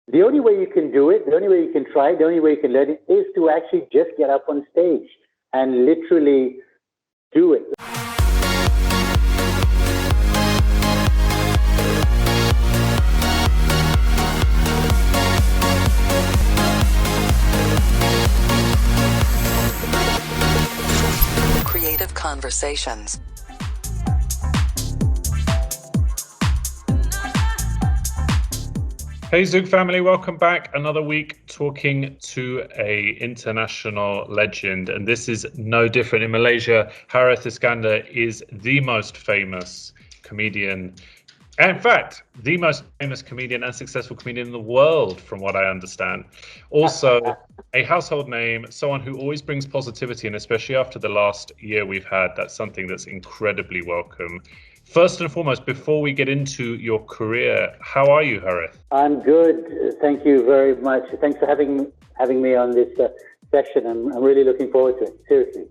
The only way you can do it, the only way you can try, the only way you can learn it is to actually just get up on stage and literally do it. Creative Conversations. Hey Zouk family, welcome back. Another week talking to a international legend, and this is no different. In Malaysia, Harith Iskander is the most famous comedian, and in fact, the most famous comedian and successful comedian in the world, from what I understand. Also, a household name, someone who always brings positivity, and especially after the last year we've had, that's something that's incredibly welcome. First and foremost, before we get into your career, how are you, Harith? I'm good. Thank you very much. Thanks for having me on this session. I'm really looking forward to it. Seriously.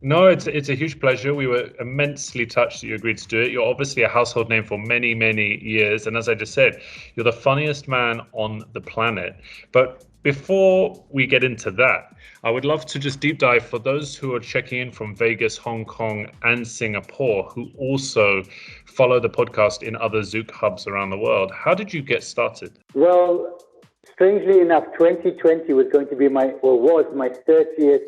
No, it's a huge pleasure. We were immensely touched that you agreed to do it. You're obviously a household name for many, many years. And as I just said, you're the funniest man on the planet. But before we get into that, I would love to just deep dive for those who are checking in from Vegas, Hong Kong, and Singapore, who also follow the podcast in other Zouk hubs around the world. How did you get started? Well, strangely enough, 2020 was going to be was my 30th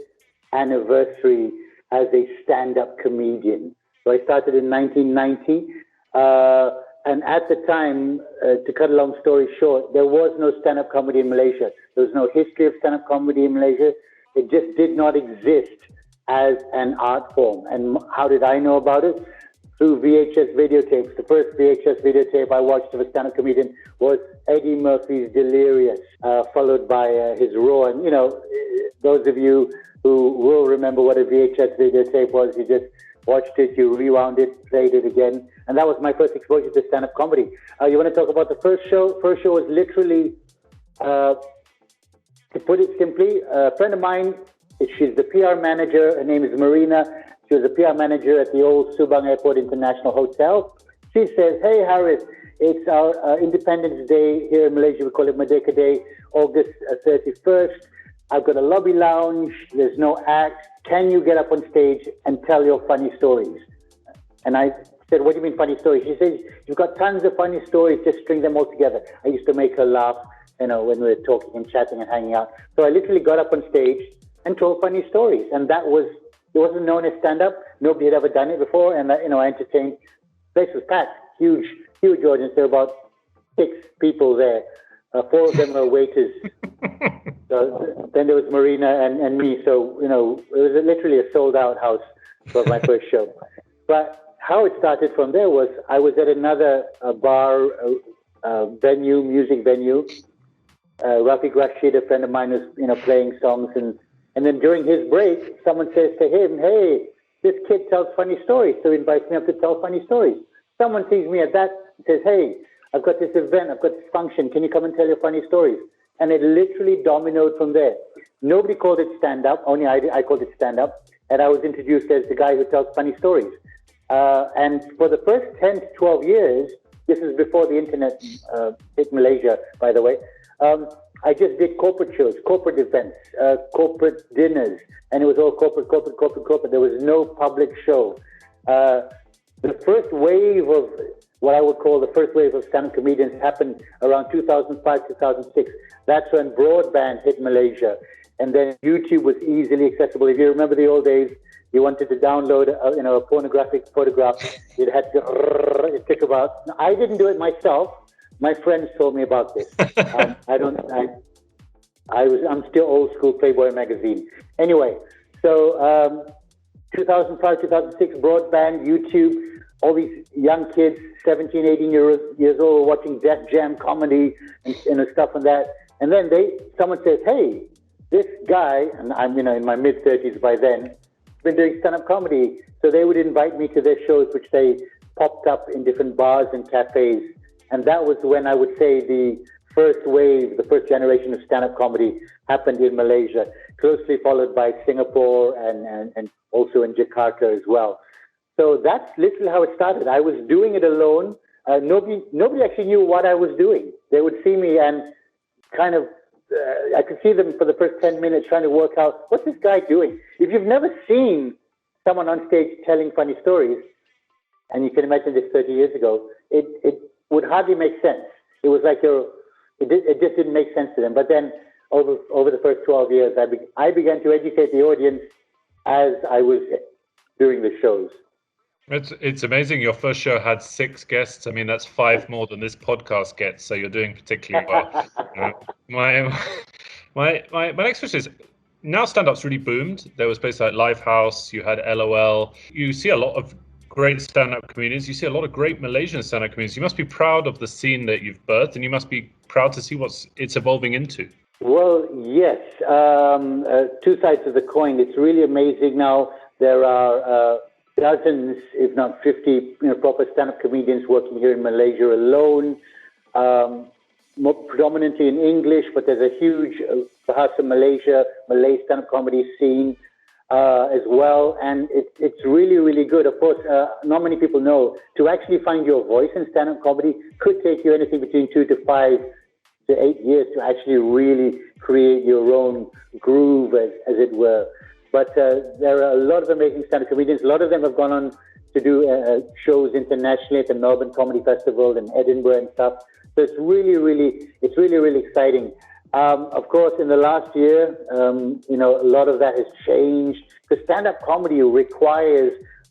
anniversary as a stand-up comedian. So I started in 1990. And at the time, to cut a long story short, there was no stand-up comedy in Malaysia. There was no history of stand-up comedy in Malaysia. It just did not exist as an art form. And how did I know about it? Through VHS videotapes. The first VHS videotape I watched of a stand-up comedian was Eddie Murphy's Delirious, followed by his Raw. And, you know, those of you who will remember what a VHS videotape was, you just watched it, you rewound it, played it again. And that was my first exposure to stand-up comedy. You want to talk about the first show? First show was literally, to put it simply, a friend of mine, she's the PR manager. Her name is Marina. She was a PR manager at the old Subang Airport International Hotel. She says, "Hey, Harith, it's our Independence Day here in Malaysia. We call it Merdeka Day, August 31st. I've got a lobby lounge. There's no act. Can you get up on stage and tell your funny stories?" And I said, "What do you mean funny stories?" She says, "You've got tons of funny stories. Just string them all together." I used to make her laugh, you know, when we were talking and chatting and hanging out. So I literally got up on stage and told funny stories. And it wasn't known as stand-up. Nobody had ever done it before. And, I entertained. The place was packed. Huge audience. There were about 6 people there. 4 of them were waiters. So then there was Marina and me. So, it was literally a sold-out house for my first show. But how it started from there was I was at another bar venue, music venue. Rafiq Rashid, a friend of mine, was playing songs, and then during his break, someone says to him, "Hey, this kid tells funny stories," so he invites me up to tell funny stories. Someone sees me at that and says, "Hey, I've got this event, I've got this function, can you come and tell your funny stories?" And it literally dominoed from there. Nobody called it stand-up, only I called it stand-up, and I was introduced as the guy who tells funny stories. And for the first 10 to 12 years, this is before the internet hit Malaysia, by the way, I just did corporate shows, corporate events, corporate dinners, and it was all corporate. There was no public show. The first wave of what I would call the first wave of stand-up comedians happened around 2005, 2006. That's when broadband hit Malaysia. And then YouTube was easily accessible. If you remember the old days, you wanted to download a pornographic photograph, it had to, it took about, I didn't do it myself. My friends told me about this. I'm still old school Playboy magazine. Anyway, so 2005, 2006, broadband, YouTube, all these young kids, 17, 18 years old, watching Def Jam comedy and stuff and that. And then someone says, "Hey, this guy," and I'm in my mid-30s by then, been doing stand-up comedy. So they would invite me to their shows, which they popped up in different bars and cafes. And that was when I would say the first wave, the first generation of stand-up comedy happened in Malaysia, closely followed by Singapore and also in Jakarta as well. So that's literally how it started. I was doing it alone. Nobody actually knew what I was doing. They would see me, and kind of, I could see them for the first 10 minutes trying to work out, what's this guy doing? If you've never seen someone on stage telling funny stories, and you can imagine this 30 years ago, it would hardly make sense. It was like it just didn't make sense to them. But then over the first 12 years, I began to educate the audience as I was doing the shows. It's amazing. Your first show had 6 guests. I mean, that's 5 more than this podcast gets. So you're doing particularly well. My next question is, now stand-up's really boomed. There was places like Lifehouse. You had LOL. You see a lot of great stand-up comedians. You see a lot of great Malaysian stand-up comedians. You must be proud of the scene that you've birthed, and you must be proud to see it's evolving into. Well, yes. 2 sides of the coin. It's really amazing now. There are dozens, if not 50, proper stand-up comedians working here in Malaysia alone, more predominantly in English, but there's a huge Bahasa Malaysia, Malay stand-up comedy scene as well, and it's really, really good. Of course, not many people know, to actually find your voice in stand-up comedy could take you anything between 2 to 5 to 8 years to actually really create your own groove, as it were. But there are a lot of amazing stand-up comedians. A lot of them have gone on to do shows internationally at the Melbourne Comedy Festival and Edinburgh and stuff. So it's really, really exciting. Of course, in the last year, a lot of that has changed. Because stand-up comedy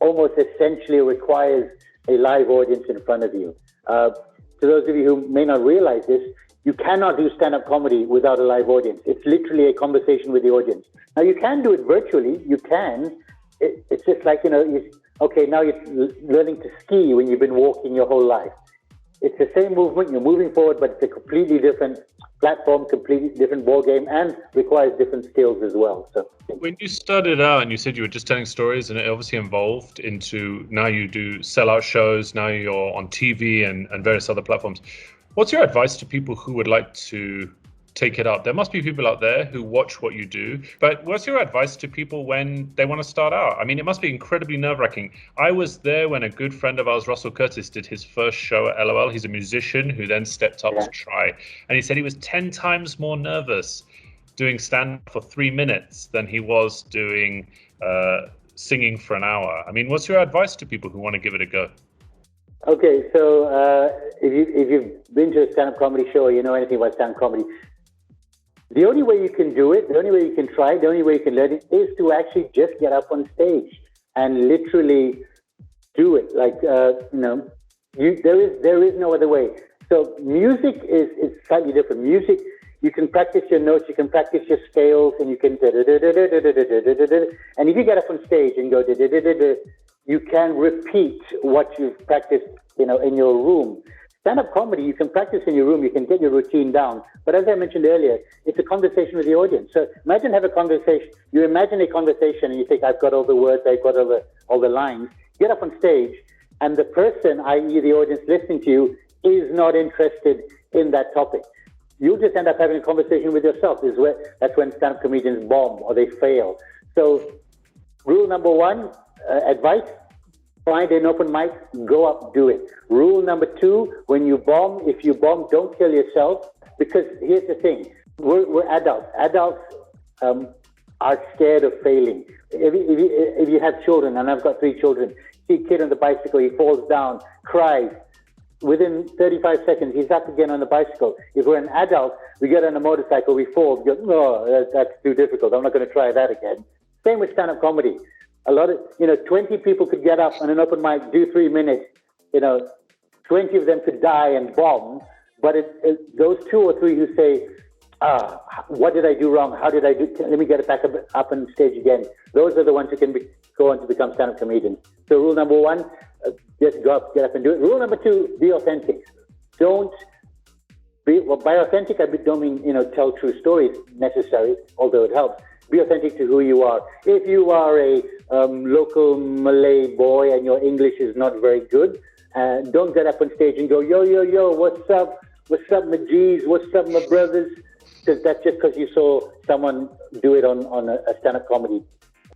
almost essentially requires a live audience in front of you. To those of you who may not realize this, you cannot do stand-up comedy without a live audience. It's literally a conversation with the audience. Now, you can do it virtually. You can. It's just like, now you're learning to ski when you've been walking your whole life. It's the same movement. You're moving forward, but it's a completely different platform, completely different ball game, and requires different skills as well. So, when you started out and you said you were just telling stories, and it obviously evolved into now you do sellout shows, now you're on TV and various other platforms. What's your advice to people who would like to take it up? There must be people out there who watch what you do, but what's your advice to people when they want to start out? I mean, it must be incredibly nerve-wracking. I was there when a good friend of ours, Russell Curtis, did his first show at LOL. He's a musician who then stepped up to try, and he said he was 10 times more nervous doing stand-up for 3 minutes than he was doing singing for an hour. I mean, what's your advice to people who want to give it a go? Okay, so if you've been to a stand-up comedy show or you know anything about stand-up comedy, the only way you can do it, the only way you can try, the only way you can learn it is to actually just get up on stage and literally do it. Like, there is no other way. So music is slightly different. Music, you can practice your notes, you can practice your scales, and you can and if you get up on stage and go you can repeat what you've practiced, in your room. Stand-up comedy, you can practice in your room, you can get your routine down. But as I mentioned earlier, it's a conversation with the audience. So imagine you imagine a conversation and you think, I've got all the words, I've got all the lines. Get up on stage and the person, i.e. the audience listening to you, is not interested in that topic. You'll just end up having a conversation with yourself. That's when stand-up comedians bomb or they fail. So rule number 1, advice, find an open mic, go up, do it. Rule number 2, when you bomb, if you bomb, don't kill yourself, because here's the thing, we're adults. Adults are scared of failing. If you have children, and I've got 3 children, see a kid on the bicycle, he falls down, cries. Within 35 seconds, he's up again on the bicycle. If we're an adult, we get on a motorcycle, we fall, we go, no, that's too difficult, I'm not going to try that again. Same with stand-up comedy. A lot of, 20 people could get up on an open mic, do 3 minutes, 20 of them could die and bomb, but those 2 or 3 who say, what did I do wrong? How did I do? Let me get it back up on stage again. Those are the ones who can go on to become stand-up comedians. So rule number 1, just go up, get up and do it. Rule number 2, be authentic. By authentic, I don't mean, tell true stories necessarily, although it helps. Be authentic to who you are. If you are a local Malay boy and your English is not very good, don't get up on stage and go, yo, what's up, my G's, what's up, my brothers? Because that's just because you saw someone do it on a stand-up comedy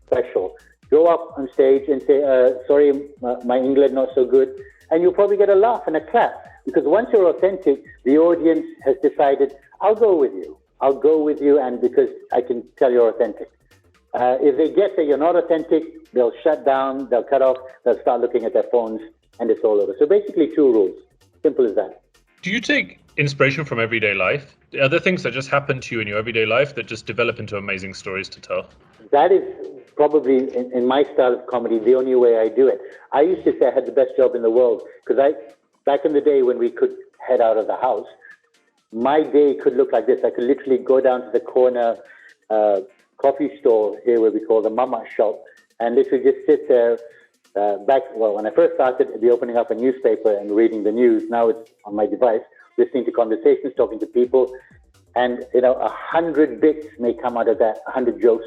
special. Go up on stage and say, sorry, my English not so good, and you'll probably get a laugh and a clap. Because once you're authentic, the audience has decided, I'll go with you. I'll go with you, and because I can tell you're authentic. If they get that you're not authentic, they'll shut down, they'll cut off, they'll start looking at their phones, and it's all over. So basically 2 rules. Simple as that. Do you take inspiration from everyday life? Are there things that just happen to you in your everyday life that just develop into amazing stories to tell? That is probably, in my style of comedy, the only way I do it. I used to say I had the best job in the world, because back in the day when we could head out of the house, my day could look like this. I could literally go down to the corner coffee store here where we call the mama shop, and literally just sit there. When I first started, it'd be opening up a newspaper and reading the news. Now it's on my device, listening to conversations, talking to people, and 100 bits may come out of that, 100 jokes,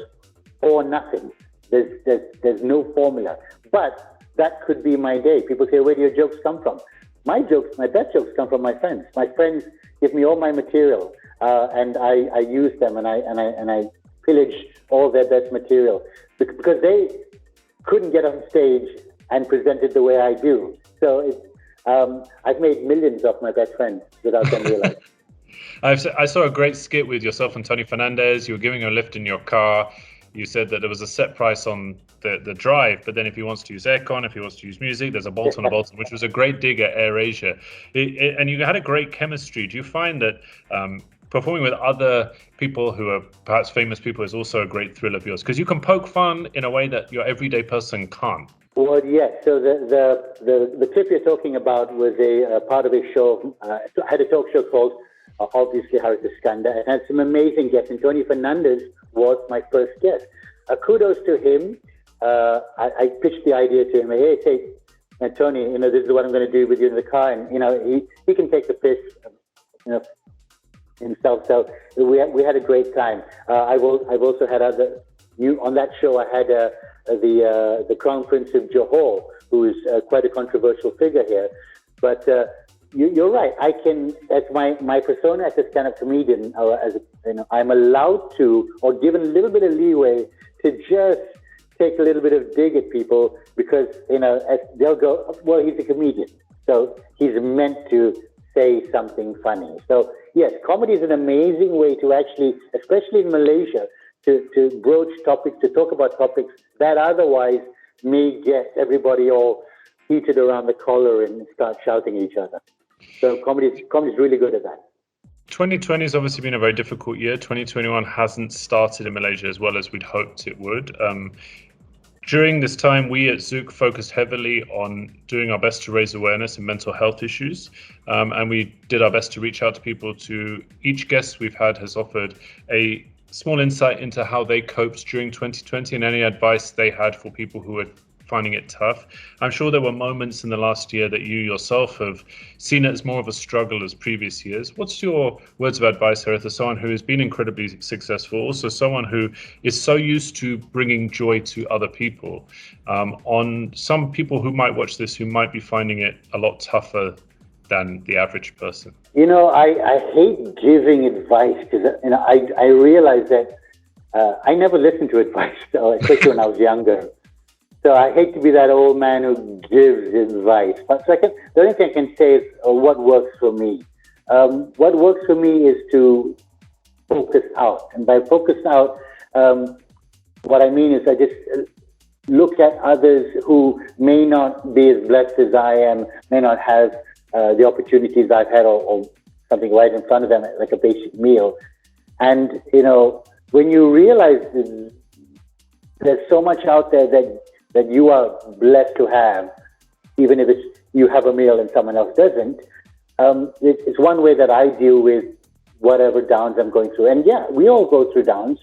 or nothing. There's no formula, but that could be my day. People say, where do your jokes come from? My best jokes come from my friends. My friends give me all my material, and I use them, and I pillage all their best material because they couldn't get on stage and present it the way I do. So I've made millions off my best friends without them realizing. I saw a great skit with yourself and Tony Fernandez. You were giving a lift in your car. You said that there was a set price on the drive, but then if he wants to use aircon, if he wants to use music, there's a bolt on a bolt, which was a great dig at AirAsia. And you had a great chemistry. Do you find that performing with other people who are perhaps famous people is also a great thrill of yours? Because you can poke fun in a way that your everyday person can't. Well, yes. So the clip you're talking about was a part of a show. I had a talk show called, obviously, Harith Iskander, and had some amazing guests. And Tony Fernandez was my first guest. Kudos to him. I pitched the idea to him. Hey, Tony, this is what I'm going to do with you in the car. And, he can take the piss, himself. So we had a great time. I've also had on that show, I had the Crown Prince of Johor, who is quite a controversial figure here. But you're right. I can, as my persona as a stand-up comedian, or I'm allowed to, or given a little bit of leeway to just take a little bit of dig at people because, as they'll go, well, he's a comedian, so he's meant to say something funny. So yes, comedy is an amazing way to actually, especially in Malaysia, to broach topics, to talk about topics that otherwise may get everybody all heated around the collar and start shouting at each other. So comedy is really good at that. 2020 has obviously been a very difficult year. 2021 hasn't started in Malaysia as well as we'd hoped it would. During this time, we at Zouk focused heavily on doing our best to raise awareness in mental health issues. And we did our best to reach out to people. To each guest we've had has offered a small insight into how they coped during 2020 and any advice they had for people who were finding it tough. I'm sure there were moments in the last year that you yourself have seen it as more of a struggle as previous years. What's your words of advice, Harith, as someone who has been incredibly successful, also someone who is so used to bringing joy to other people, on some people who might watch this who might be finding it a lot tougher than the average person? I hate giving advice because I realize that I never listened to advice, especially when I was younger. So I hate to be that old man who gives advice. But second, the only thing I can say is what works for me. What works for me is to focus out. And by focus out, what I mean is I just look at others who may not be as blessed as I am, may not have the opportunities I've had or something right in front of them, like a basic meal. And, when you realize there's so much out there that you are blessed to have, even if you have a meal and someone else doesn't, it's one way that I deal with whatever downs I'm going through. And yeah, we all go through downs,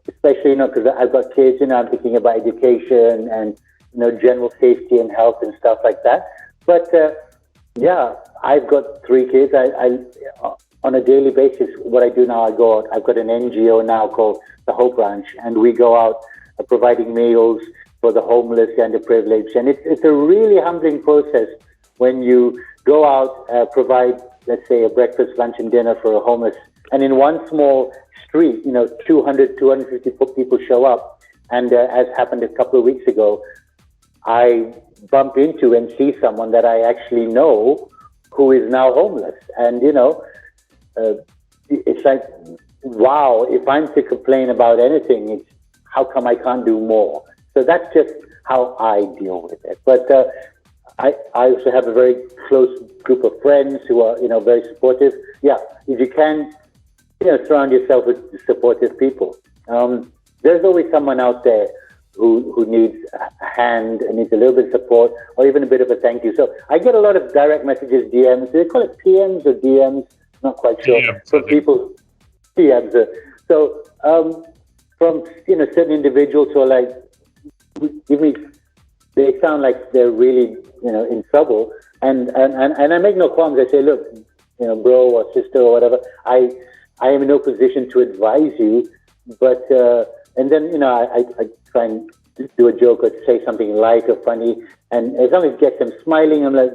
especially, because I've got kids, I'm thinking about education and, general safety and health and stuff like that. But yeah, I've got 3 kids. I on a daily basis, what I do now, I've got an NGO now called the Hope Ranch, and we go out providing meals for the homeless and the privileged. And it's a really humbling process when you go out, provide, let's say, a breakfast, lunch, and dinner for a homeless. And in one small street, 200, 250 people show up. And as happened a couple of weeks ago, I bump into and see someone that I actually know who is now homeless. And, it's like, wow, if I'm to complain about anything, it's how come I can't do more? So that's just how I deal with it. But I also have a very close group of friends who are, very supportive. Yeah, if you can, surround yourself with supportive people. There's always someone out there who needs a hand and needs a little bit of support or even a bit of a thank you. So I get a lot of direct messages, DMs. Do they call it PMs or DMs? Not quite sure. From people, PMs. So from certain individuals who are like, they sound like they're really in trouble, and I make no qualms. I say, look, bro or sister or whatever, I am in no position to advise you, but and then I try and do a joke or say something light or funny, and as long as it gets them smiling, I'm like,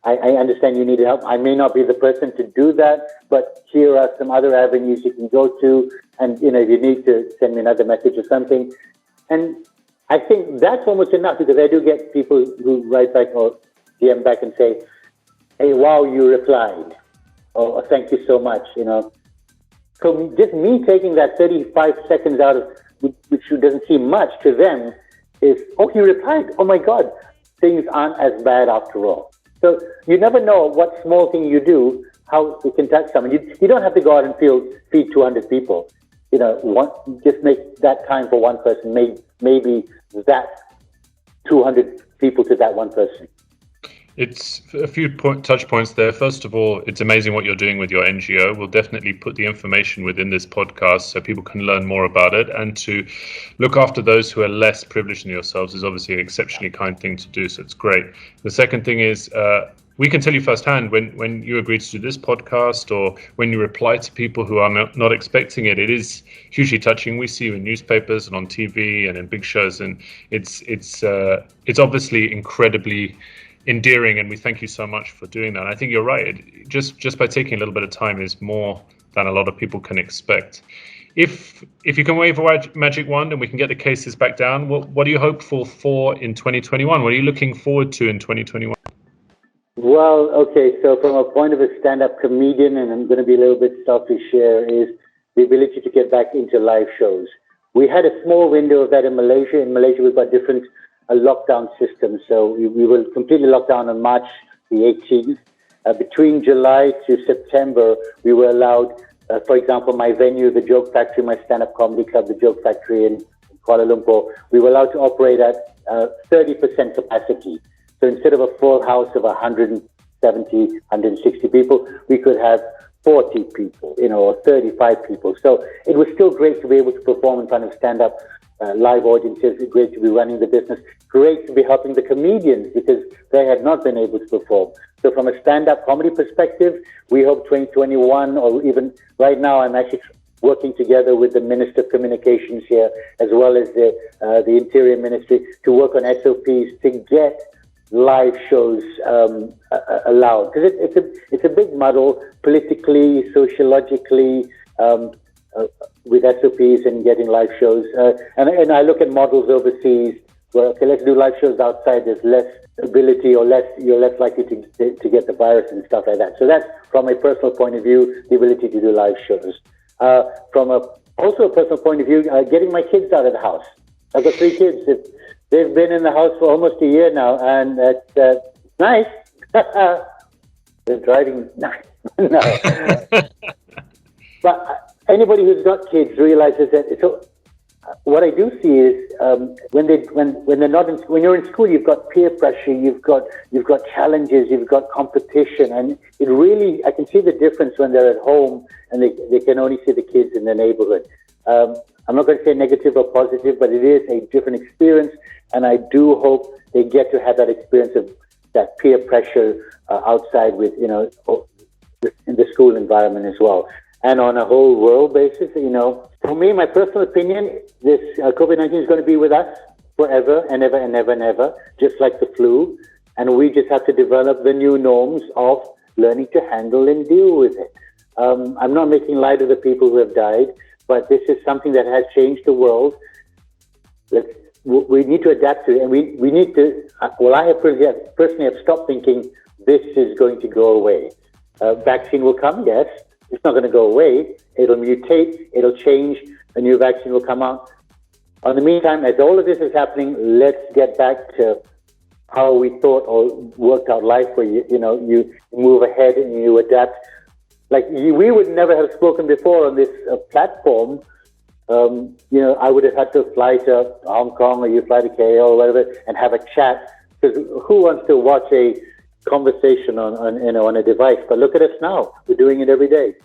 I understand you need help. I may not be the person to do that, but here are some other avenues you can go to, and if you need to send me another message or something. And I think that's almost enough, because I do get people who write back or DM back and say, hey, wow, you replied, or thank you so much, So just me taking that 35 seconds out of, which doesn't seem much to them, is, oh, you replied, oh my God, things aren't as bad after all. So you never know what small thing you do, how it can touch someone. You don't have to go out and feed 200 people. Just make that time for one person, maybe that 200 people to that one person. It's a few touch points there. First of all, it's amazing what you're doing with your NGO. We'll definitely put the information within this podcast so people can learn more about it. And to look after those who are less privileged than yourselves is obviously an exceptionally kind thing to do. So it's great. The second thing is, we can tell you firsthand when you agree to do this podcast or when you reply to people who are not expecting it, it is hugely touching. We see you in newspapers and on TV and in big shows, and it's obviously incredibly endearing, and we thank you so much for doing that. And I think you're right. Just by taking a little bit of time is more than a lot of people can expect. If you can wave a magic wand and we can get the cases back down, what are you hopeful for in 2021? What are you looking forward to in 2021? Well, okay, so from a point of a stand-up comedian, and I'm going to be a little bit selfish here, is the ability to get back into live shows. We had a small window of that in Malaysia. In Malaysia, we've got different lockdown systems. So we were completely locked down on March the 18th. Between July to September, we were allowed, for example, my venue, the Joke Factory, my stand-up comedy club, the Joke Factory in Kuala Lumpur, we were allowed to operate at 30% capacity. So instead of a full house of 170, 160 people, we could have 40 people, or 35 people. So it was still great to be able to perform in front of stand-up live audiences. It's great to be running the business. Great to be helping the comedians because they had not been able to perform. So from a stand-up comedy perspective, we hope 2021, or even right now, I'm actually working together with the Minister of Communications here, as well as the Interior Ministry, to work on SOPs to get live shows allowed, because it's a big muddle politically, sociologically, with SOPs and getting live shows. And I look at models overseas where, okay, let's do live shows outside. There's less ability, or you're less likely to get the virus and stuff like that. So that's from a personal point of view, the ability to do live shows. From also a personal point of view, getting my kids out of the house. I've got 3 kids. They've been in the house for almost a year now, and it's nice. They're driving nice. No. But anybody who's got kids realizes that. So what I do see is when they're not when you're in school, you've got peer pressure, you've got challenges, you've got competition, and it really, I can see the difference when they're at home and they can only see the kids in their neighborhood. I'm not going to say negative or positive, but it is a different experience, and I do hope they get to have that experience of that peer pressure outside with, in the school environment as well. And on a whole world basis, for me, my personal opinion, this COVID-19 is going to be with us forever and ever and ever and ever, just like the flu. And we just have to develop the new norms of learning to handle and deal with it. I'm not making light of the people who have died, but this is something that has changed the world. we need to adapt to it, and we need to. Well, I have personally have stopped thinking this is going to go away. Vaccine will come, yes. It's not going to go away. It'll mutate. It'll change. A new vaccine will come out. In the meantime, as all of this is happening, let's get back to how we thought or worked out life, where you move ahead and you adapt. We would never have spoken before on this platform. I would have had to fly to Hong Kong, or you fly to KL or whatever, and have a chat. Because who wants to watch a conversation on a device? But look at us now; we're doing it every day.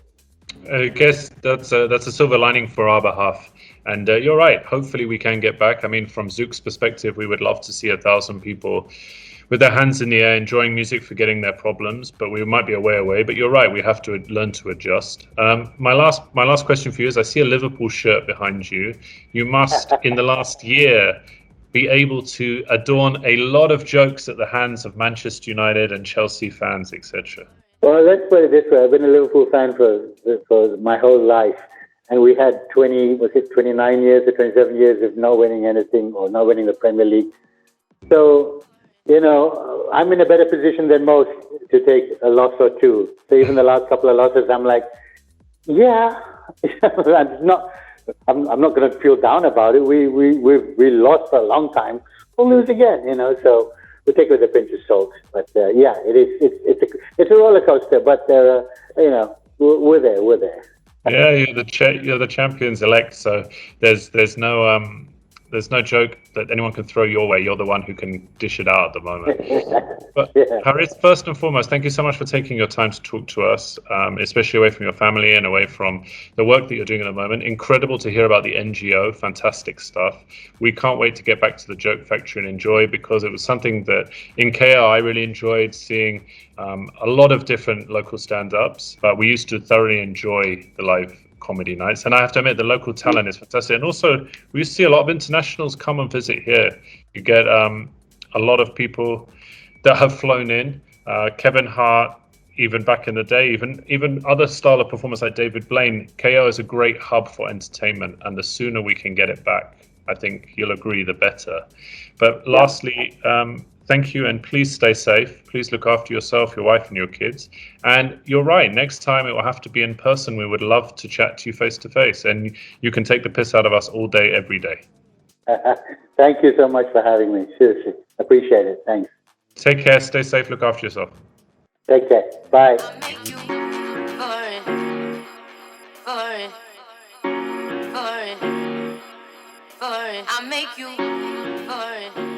I guess that's a silver lining for our behalf. And you're right. Hopefully we can get back. I mean, from Zouk's perspective, we would love to see 1,000 people with their hands in the air, enjoying music, forgetting their problems. But we might be a way away. But you're right. We have to learn to adjust. My last question for you is: I see a Liverpool shirt behind you. You must, in the last year, be able to adorn a lot of jokes at the hands of Manchester United and Chelsea fans, etc. Well, let's put it this way. I've been a Liverpool fan for my whole life. And we had 29 years or 27 years of not winning anything, or not winning the Premier League. So, I'm in a better position than most to take a loss or two. So even the last couple of losses, I'm like, yeah, I'm not going to feel down about it. We lost for a long time. We'll lose again, so we'll take it with a pinch of salt. But it's a roller coaster, but we're there. Yeah, you're the champions elect. So there's no joke that anyone can throw your way. You're the one who can dish it out at the moment. But Harith, first and foremost, thank you so much for taking your time to talk to us, especially away from your family and away from the work that you're doing at the moment. Incredible to hear about the NGO. Fantastic stuff. We can't wait to get back to the Joke Factory and enjoy, because it was something that in KL I really enjoyed seeing. A lot of different local stand-ups, but we used to thoroughly enjoy the live comedy nights. And I have to admit, the local talent is fantastic. And also, we used to see a lot of internationals come and visit here. You get a lot of people that have flown in. Kevin Hart, even back in the day, even other style of performers like David Blaine. KO is a great hub for entertainment, and the sooner we can get it back, I think you'll agree, the better. But lastly, thank you, and please stay safe. Please look after yourself, your wife, and your kids. And you're right, next time it will have to be in person. We would love to chat to you face to face, and you can take the piss out of us all day, every day. Thank you so much for having me. Seriously, appreciate it. Thanks. Take care, stay safe, look after yourself. Take care. Bye. I make you for it.